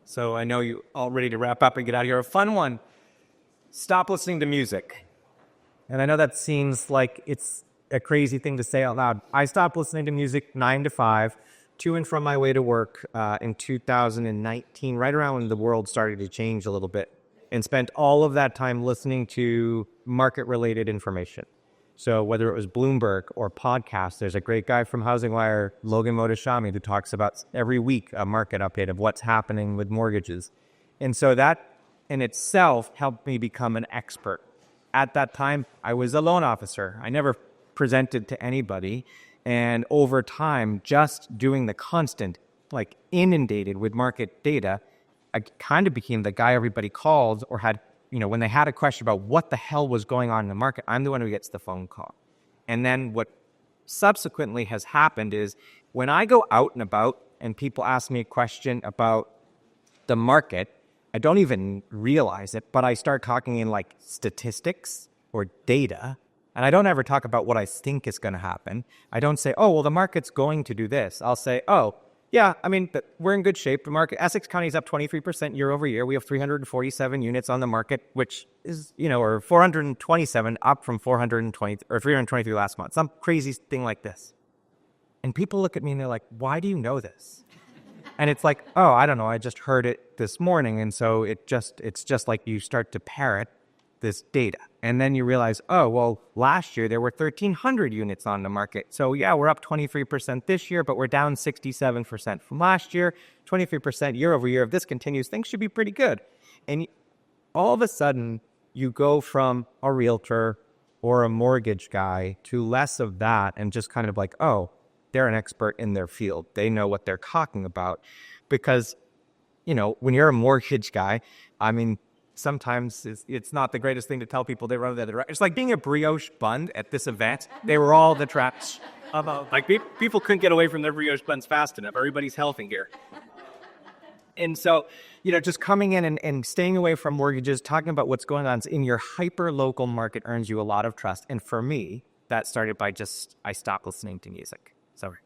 So I know you all ready to wrap up and get out of here. A fun one. Stop listening to music. And I know that seems like it's a crazy thing to say out loud. I stopped listening to music 9 to 5, to and from my way to work in 2019, right around when the world started to change a little bit, and spent all of that time listening to market-related information. So whether it was Bloomberg or podcasts, there's a great guy from Housing Wire, Logan Mohtashami, who talks about every week a market update of what's happening with mortgages. And so that in itself helped me become an expert. At that time, I was a loan officer. I never presented to anybody. And over time, just doing the constant, like inundated with market data, I kind of became the guy everybody called or had, when they had a question about what the hell was going on in the market, I'm the one who gets the phone call. And then what subsequently has happened is when I go out and about and people ask me a question about the market, I don't even realize it, but I start talking in like statistics or data. And I don't ever talk about what I think is going to happen. I don't say, oh, well, the market's going to do this. I'll say, oh, yeah, we're in good shape. The market, Essex County is up 23% year over year. We have 347 units on the market, which is, or 427 up from 420 or 323 last month. Some crazy thing like this. And people look at me and they're like, why do you know this? And it's like, oh, I don't know. I just heard it this morning. And so it's just like you start to parrot this data. And then you realize, oh, well, last year there were 1,300 units on the market. So yeah, we're up 23% this year, but we're down 67% from last year, 23% year over year. If this continues, things should be pretty good. And all of a sudden, you go from a realtor or a mortgage guy to less of that and just kind of like, oh, they're an expert in their field. They know what they're talking about. Because, when you're a mortgage guy, sometimes it's not the greatest thing to tell people they run the other direction. It's like being a brioche bun at this event. They were all the traps. People couldn't get away from their brioche buns fast enough. Everybody's healthy here. And so, just coming in and staying away from mortgages, talking about what's going on in your hyper-local market earns you a lot of trust. And for me, that started by I stopped listening to music. Sorry.